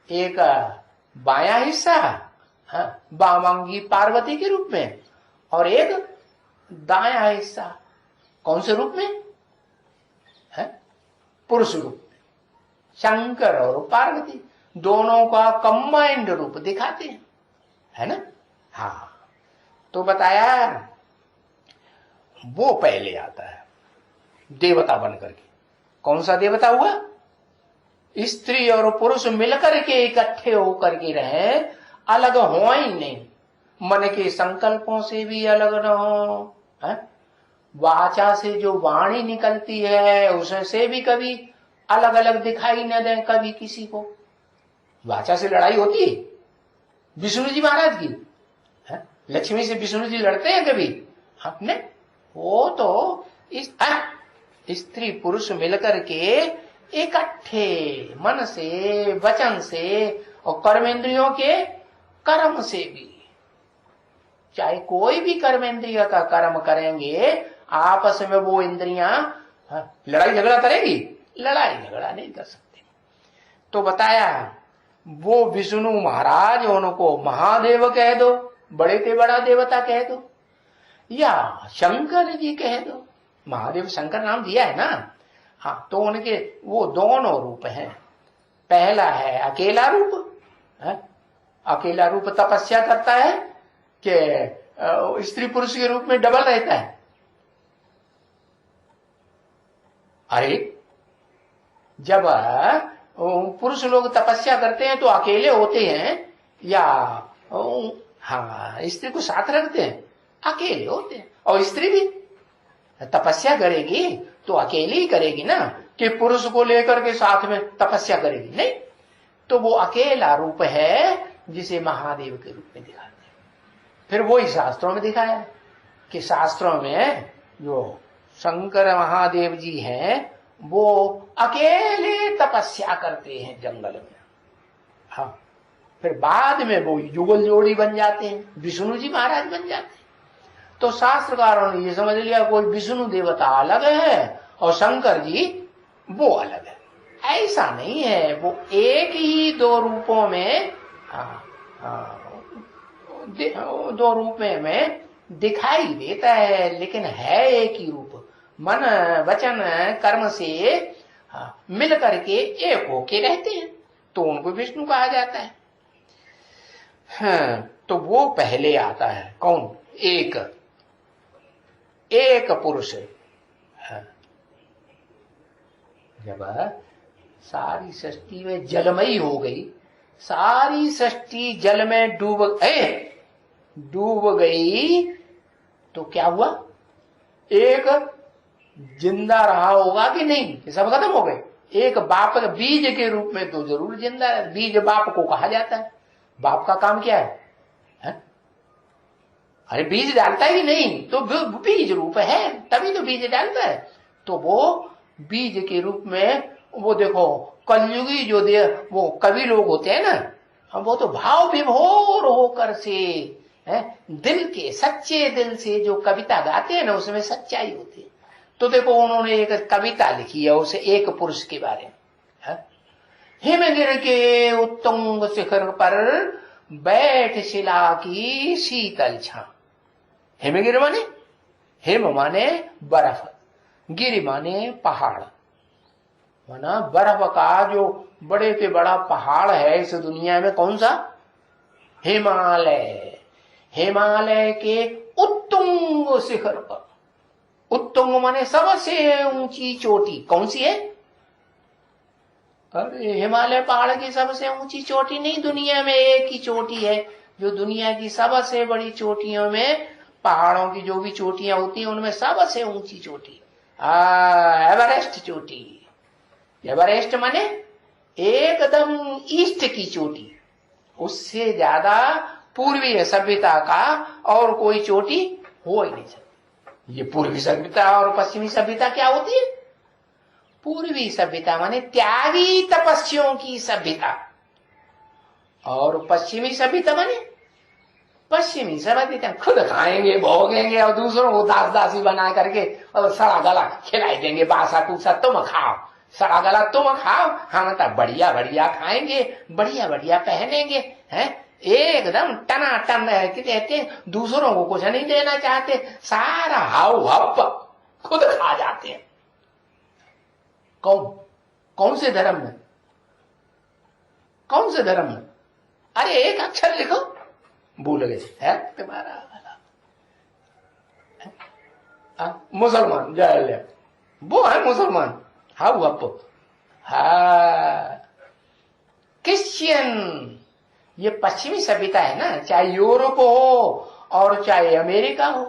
एक बायां हिस्सा वामांगी पार्वती के रूप में और एक दायां हिस्सा कौन से रूप में है? पुरुष रूप में। शंकर और पार्वती दोनों का कंबाइंड रूप दिखाते हैं, है ना। हाँ, तो बताया वो पहले आता है देवता बनकर के। कौन सा देवता हुआ? स्त्री और पुरुष मिलकर के इकट्ठे होकर के रहे, अलग हो ही नहीं। मन के संकल्पों से भी अलग न हो, वाचा से जो वाणी निकलती है उससे भी कभी अलग अलग दिखाई न दे कभी किसी को। वाचा से लड़ाई होती है विष्णु जी महाराज की, लक्ष्मी से विष्णु जी लड़ते हैं कभी? हमने वो तो स्त्री पुरुष मिलकर के इकट्ठे मन से, वचन से और कर्मेंद्रियों के कर्म से भी, चाहे कोई भी कर्मेंद्रिय का कर्म करेंगे आपस में वो इंद्रियां लड़ाई झगड़ा करेगी? लड़ाई झगड़ा नहीं कर सकते। तो बताया वो विष्णु महाराज उनको महादेव कह दो, बड़े से बड़ा देवता कह दो, या शंकर जी कह दो। महादेव शंकर नाम दिया है ना। हाँ, तो उनके वो दोनों रूप हैं। पहला है अकेला रूप, अकेला रूप तपस्या करता है कि स्त्री पुरुष के रूप में डबल रहता है? अरे जब पुरुष लोग तपस्या करते हैं तो अकेले होते हैं या हाँ स्त्री को साथ रखते हैं? अकेले होते हैं। और स्त्री भी तपस्या करेगी तो अकेले ही करेगी ना, कि पुरुष को लेकर के साथ में तपस्या करेगी? नहीं। तो वो अकेला रूप है जिसे महादेव के रूप में दिखाते हैं। फिर वही शास्त्रों में दिखाया कि शास्त्रों में जो शंकर महादेव जी हैं वो अकेले तपस्या करते हैं जंगल में। हाँ, फिर बाद में वो युगल जोड़ी बन जाते हैं, विष्णु जी महाराज बन जाते हैं। तो शास्त्रकारों ने ये समझ लिया कोई विष्णु देवता अलग है और शंकर जी वो अलग है। ऐसा नहीं है, वो एक ही दो रूपों में दो रूप में दिखाई देता है, लेकिन है एक ही रूप। मन वचन कर्म से मिल करके एक होके रहते हैं, तो उनको विष्णु कहा जाता है। हाँ, तो वो पहले आता है। कौन? एक पुरुष। हाँ, जब सारी सृष्टि में जलमयी हो गई, सारी सृष्टि जल में डूब गई, तो क्या हुआ? एक जिंदा रहा होगा कि नहीं? सब खत्म हो गए। एक बाप के बीज के रूप में तो जरूर जिंदा है। बीज बाप को कहा जाता है। बाप का काम क्या है? अरे बीज डालता है कि नहीं? तो बीज रूप है, तभी तो बीज डालता है। तो वो बीज के रूप में वो देखो कलयुगी जो वो कवि लोग होते हैं ना, वो तो भाव विभोर होकर से दिल के सच्चे दिल से जो कविता गाते हैं ना, उसमें सच्चाई होती है। तो देखो उन्होंने एक कविता लिखी है उसे एक पुरुष के बारे में। हिमगिर के उत्तुंग शिखर पर बैठ शिला की शीतल छां। हिमगिर माने, हिम माने बर्फ, गिर माने पहाड़, वरना बर्फ का जो बड़े से बड़ा पहाड़ है इस दुनिया में कौन सा? हिमालय। हिमालय के उत्तुंग शिखर पर, उत्तुंग माने सबसे ऊंची चोटी कौन सी है? अरे हिमालय पहाड़ की सबसे ऊंची चोटी नहीं, दुनिया में एक ही चोटी है जो दुनिया की सबसे बड़ी चोटियों में, पहाड़ों की जो भी चोटियां होती हैं उनमें सबसे ऊंची चोटी एवरेस्ट चोटी। एवरेस्ट माने एकदम ईस्ट की चोटी, उससे ज्यादा पूर्वी सभ्यता का और कोई चोटी हो ही नहीं सकती। ये पूर्वी सभ्यता और पश्चिमी सभ्यता क्या होती है? पूर्वी सभ्यता माने त्यागी तपस्वियों की सभ्यता, और पश्चिमी सभ्यता माने पश्चिमी सभ्यता खुद खाएंगे भोगेंगे और दूसरों को दास दासी बना करके और सड़ा गला खिलाई देंगे, बासा टूसा तुम खाओ, सड़ा गला तुम खाओ, हम तो बढ़िया बढ़िया खाएंगे, बढ़िया बढ़िया पहनेंगे, हैं एकदम टना टन कहते हैं, दूसरों को कुछ नहीं देना चाहते, सारा हाउ हप खुद खा जाते हैं। कौन से धर्म में? कौन से धर्म में? अरे एक अक्षर लिखो, भूल गए है तुम्हारा मुसलमान, जय वो है मुसलमान, हाउ अप, क्रिश्चियन। ये पश्चिमी सभ्यता है ना, चाहे यूरोप हो और चाहे अमेरिका हो।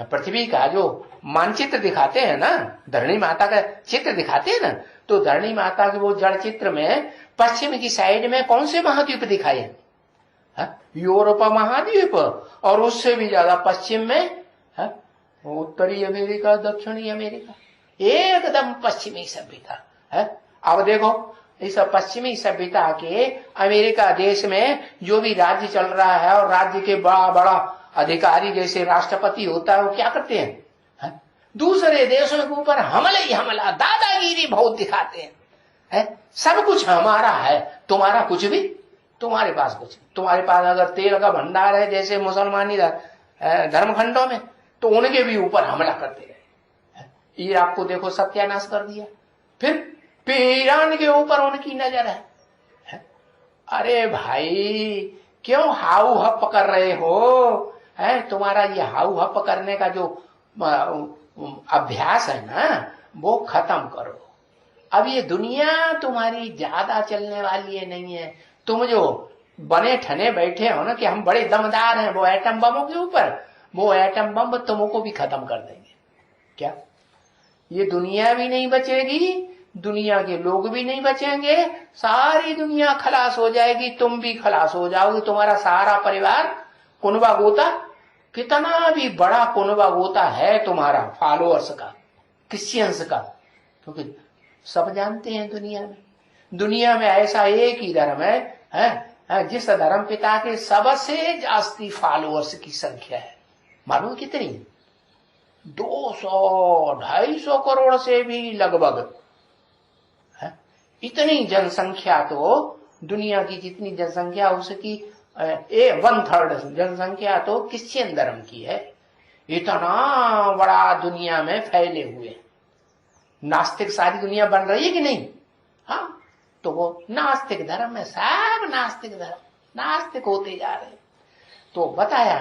पृथ्वी का जो मानचित्र दिखाते हैं ना, धरणी माता का चित्र दिखाते हैं ना, तो धरणी माता के वो जड़ चित्र में पश्चिम की साइड में कौन से महाद्वीप दिखाए हैं? यूरोप महाद्वीप, और उससे भी ज्यादा पश्चिम में उत्तरी अमेरिका, दक्षिणी अमेरिका, एकदम पश्चिमी सभ्यता है। अब देखो इस पश्चिमी सभ्यता के अमेरिका देश में जो भी राज्य चल रहा है, और राज्य के बड़ा बड़ा अधिकारी जैसे राष्ट्रपति होता है, वो क्या करते हैं? दूसरे देशों के ऊपर हमले ही हमला, दादागिरी बहुत दिखाते हैं। सब कुछ हमारा है, तुम्हारा कुछ भी, तुम्हारे पास कुछ, तुम्हारे पास अगर तेल का भंडार है जैसे मुसलमानी धर्मखंडों में, तो उनके भी ऊपर हमला करते रहे। इराक को देखो सत्यानाश कर दिया, फिर ईरान के ऊपर उनकी नजर है। अरे भाई क्यों हाउ हप कर रहे हो? तुम्हारा ये हाउ हप करने का जो अभ्यास है ना, वो खत्म करो। अब ये दुनिया तुम्हारी ज्यादा चलने वाली है नहीं है। तुम जो बने ठने बैठे हो ना कि हम बड़े दमदार हैं, वो एटम बमों के ऊपर, वो एटम बम तुमको भी खत्म कर देंगे। क्या ये दुनिया भी नहीं बचेगी, दुनिया के लोग भी नहीं बचेंगे, सारी दुनिया खलास हो जाएगी, तुम भी खलास हो जाओगे, तुम्हारा सारा परिवार, कुनबा गोता, कितना भी बड़ा कुनबा गोता है तुम्हारा फॉलोअर्स का, क्रिश्चियंस का, क्योंकि सब जानते हैं दुनिया में ऐसा एक ही धर्म है जिस धर्म पिता के सबसे जास्ती फॉलोअर्स की संख्या है। मालूम कितनी? 200-250 करोड़ से भी लगभग है। इतनी जनसंख्या तो दुनिया की जितनी जनसंख्या उसकी 1/3 जनसंख्या तो क्रिश्चियन धर्म की है। इतना बड़ा दुनिया में फैले हुए, नास्तिक सारी दुनिया बन रही है कि नहीं? हाँ, तो वो नास्तिक धर्म है, सब नास्तिक धर्म, नास्तिक होते जा रहे। तो बताया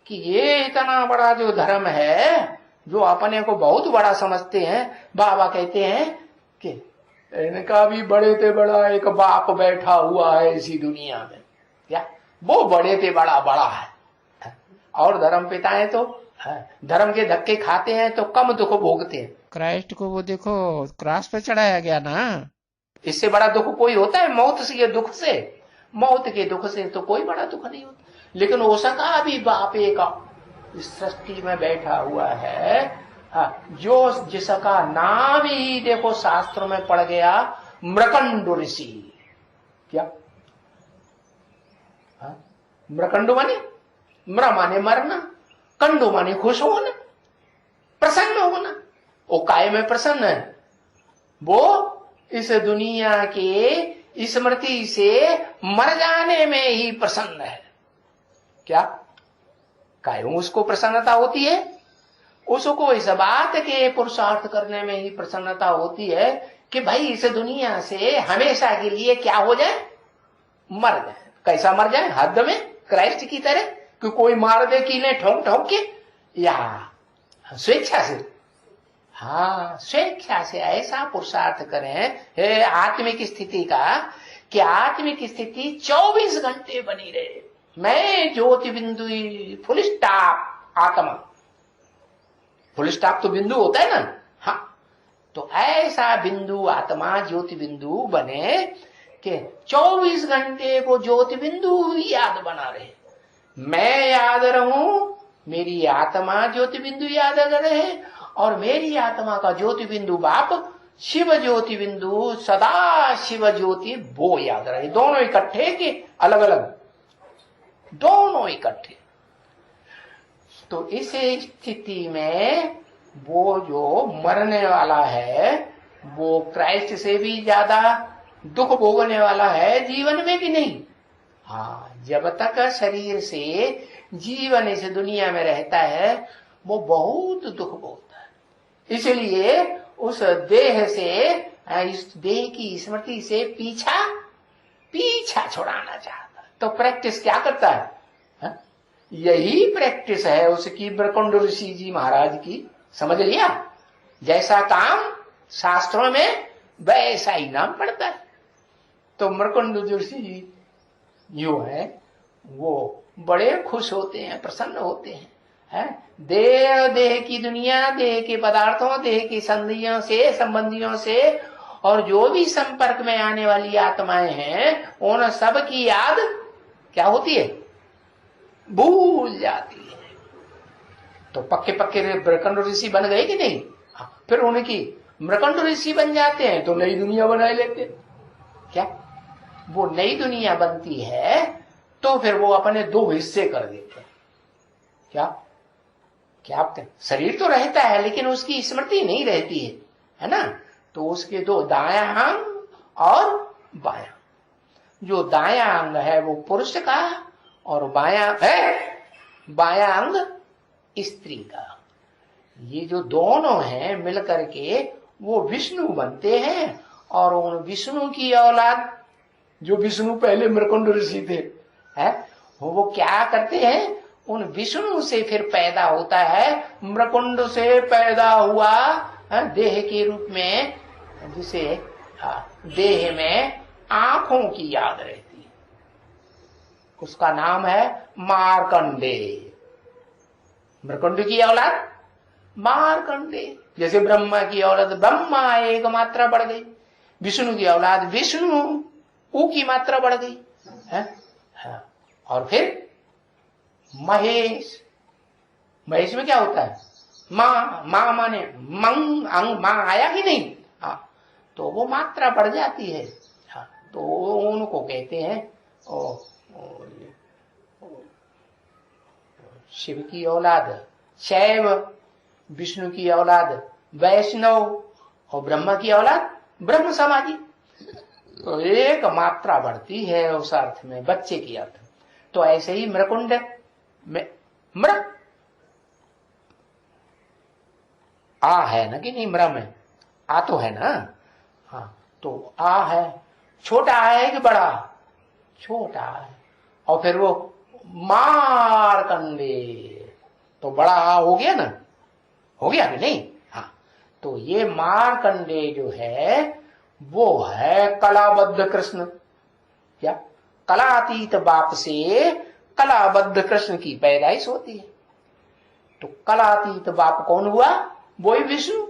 कि ये इतना बड़ा जो धर्म है, जो अपने को बहुत बड़ा समझते हैं, बाबा कहते हैं कि इनका भी बड़े से बड़ा एक बाप बैठा हुआ है इसी दुनिया में, क्या वो बड़े से बड़ा है। और धर्म पिताएं तो धर्म के धक्के खाते हैं तो कम दुख भोगते हैं। क्राइस्ट को वो देखो क्रॉस पे चढ़ाया गया ना, इससे बड़ा दुख कोई होता है? मौत से, दुख से, मौत के दुख से तो कोई बड़ा दुख नहीं होता। लेकिन उसका भी बाप एक इस सृष्टि में बैठा हुआ है, जो जिसका नाम ही देखो शास्त्रों में पड़ गया, मृकंडु ऋषि। क्या मृकंडु माने? म्र माने मरना, कंडु माने खुश होना, प्रसन्न होना। वो काय में प्रसन्न है? वो इस दुनिया के स्मृति से मर जाने में ही प्रसन्न है। क्या काय उसको प्रसन्नता होती है? उसको इस बात के पुरुषार्थ करने में ही प्रसन्नता होती है कि भाई इस दुनिया से हमेशा के लिए क्या हो जाए, मर जाए। कैसा मर जाए? हद में, क्राइस्ट की तरह, कि कोई मार दे कीले ठोक ठोक के, या स्वेच्छा से? हाँ, स्वेच्छा से ऐसा पुरुषार्थ करें है आत्मिक स्थिति का, कि आत्मिक स्थिति 24 घंटे बनी रहे। मैं ज्योति बिंदु, फुल स्टॉप आत्मा। फुल स्टॉप तो बिंदु होता है ना। हाँ, तो ऐसा बिंदु आत्मा ज्योति बिंदु बने कि 24 घंटे को ज्योति बिंदु ही याद बना रहे। मैं याद रहूं, मेरी आत्मा ज्योति बिंदु याद रहे, और मेरी आत्मा का ज्योति बिंदु बाप शिव ज्योति बिंदु, सदा शिव ज्योति, वो याद रहे। दोनों इकट्ठे कि अलग अलग? दोनों इकट्ठे। तो इस स्थिति में वो जो मरने वाला है वो क्राइस्ट से भी ज्यादा दुख भोगने वाला है जीवन में, कि नहीं? हाँ, जब तक शरीर से जीवन इस दुनिया में रहता है वो बहुत दुख भोगता है। इसलिए उस देह से, इस देह की स्मृति से पीछा छुड़ाना चाहता है। तो प्रैक्टिस क्या करता है? यही प्रैक्टिस है उसकी मृकुंड ऋषि जी महाराज की। समझ लिया? जैसा काम शास्त्रों में वैसा ही नाम पड़ता है। तो मृकुंड ऋषि जी जो है वो बड़े खुश होते हैं, प्रसन्न होते हैं। देह की दुनिया, देह के पदार्थों, देह की संधियों से, संबंधियों से, और जो भी संपर्क में आने वाली आत्माएं हैं उन सब की याद क्या होती है? भूल जाती है। तो पक्के पक्के मृकुंड ऋषि बन गए कि नहीं? फिर उनकी मृकुंड ऋषि बन जाते हैं तो नई दुनिया बना लेते हैं। क्या वो नई दुनिया बनती है तो फिर वो अपने दो हिस्से कर देते हैं। क्या शरीर तो रहता है लेकिन उसकी स्मृति नहीं रहती है ना? तो उसके दो, दायां अंग और बायां। जो दायां अंग है वो पुरुष का और बायां अंग स्त्री का। ये जो दोनों हैं मिलकर के वो विष्णु बनते हैं, और उन विष्णु की औलाद, जो विष्णु पहले मृकुंड ऋषि थे, वो क्या करते हैं? उन विष्णु से फिर पैदा होता है, मृकुंड से पैदा हुआ देह के रूप में, जिसे देह में आंखों की याद रहती है, उसका नाम है मार्कंडेय। मृकुंड की औलाद मार्कंडेय। जैसे ब्रह्मा की औलाद ब्रह्मा एक मात्रा बढ़ गई, विष्णु की औलाद विष्णु ऊ की मात्रा बढ़ गई है? और फिर महेश में क्या होता है? माँ माने मंग अंग, माँ आया कि नहीं? तो वो मात्रा बढ़ जाती है। तो उनको कहते हैं शिव की औलाद शैव, विष्णु की औलाद वैष्णव, और ब्रह्मा की औलाद ब्रह्म समाधि। तो एक मात्रा बढ़ती है उस अर्थ में, बच्चे की अर्थ। तो ऐसे ही मृकुंड में आ है ना कि नहीं? म्र में आ तो है ना? हाँ, तो आ है, छोटा है कि बड़ा? छोटा है। और फिर वो मारकंडे, तो बड़ा आ हो गया ना? हो गया कि नहीं? हाँ, तो ये मारकंडे जो है वो है कलाबद्ध कृष्ण। क्या कलातीत बाप से कलाबद्ध कृष्ण की पैदाइश होती है। तो कलातीत बाप कौन हुआ? वही विष्णु।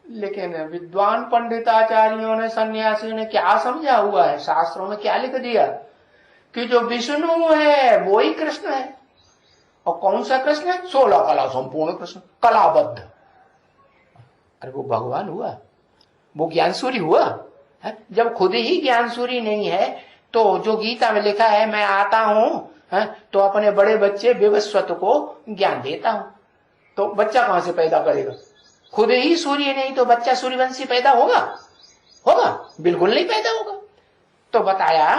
लेकिन विद्वान पंडिताचार्यों ने, सन्यासियों ने क्या समझा हुआ है, शास्त्रों में क्या लिख दिया कि जो विष्णु है वो ही कृष्ण है। और कौन सा कृष्ण है? 16 कला संपूर्ण कृष्ण, कलाबद्ध। अरे वो भगवान हुआ, वो ज्ञानसूरी हुआ है? जब खुद ही ज्ञानसूरी नहीं है तो जो गीता में लिखा है मैं आता हूं तो अपने बड़े बच्चे विवस्वत को ज्ञान देता हूं, तो बच्चा कहां से पैदा करेगा? खुद ही सूर्य नहीं तो बच्चा सूर्यवंशी पैदा होगा? बिल्कुल नहीं पैदा होगा। तो बताया,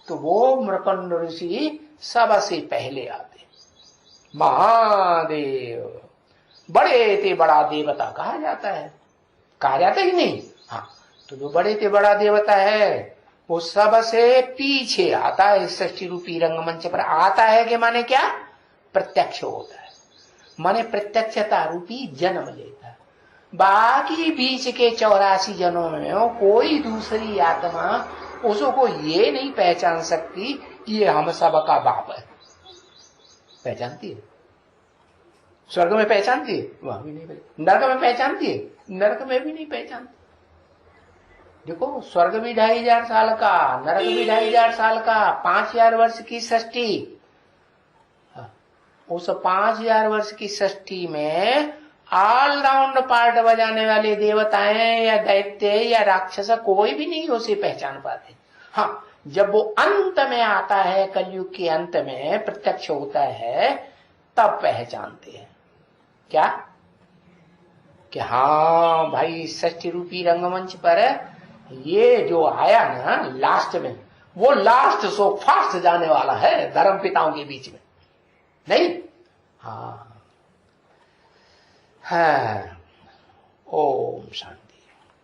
तो वो मृकुंड ऋषि सबसे पहले आते। महादेव बड़े थे बड़ा देवता कहा जाता है, कहा जाता है कि नहीं? हाँ, तो जो बड़े थे बड़ा देवता है वो सबसे पीछे आता है, सृष्टि रूपी रंगमंच पर आता है कि माने क्या? प्रत्यक्ष होता है, माने प्रत्यक्षता रूपी जन्म लेता है। बाकी बीच के 84 जन्मों में कोई दूसरी आत्मा उसको ये नहीं पहचान सकती कि ये हम सबका बाप है। पहचानती है? स्वर्ग में पहचानती है? वहां भी नहीं पहचानती। नरक में पहचानती है? नरक में भी नहीं पहचानती। देखो, स्वर्ग भी 2500 साल का, नरक भी 2500 साल का, 5000 वर्ष की सृष्टि। उस 5000 वर्ष की सृष्टि में ऑलराउंड पार्ट बजाने वाले देवताएं या दैत्य या राक्षस कोई भी नहीं उसे पहचान पाते। हाँ, जब वो अंत में आता है, कलयुग के अंत में प्रत्यक्ष होता है, तब पहचानते हैं क्या कि हाँ भाई, सृष्टि रूपी रंगमंच पर ये जो आया ना लास्ट में, वो लास्ट सो फास्ट जाने वाला है धर्म पिताओं के बीच में, नहीं? हाँ, ओम शांति।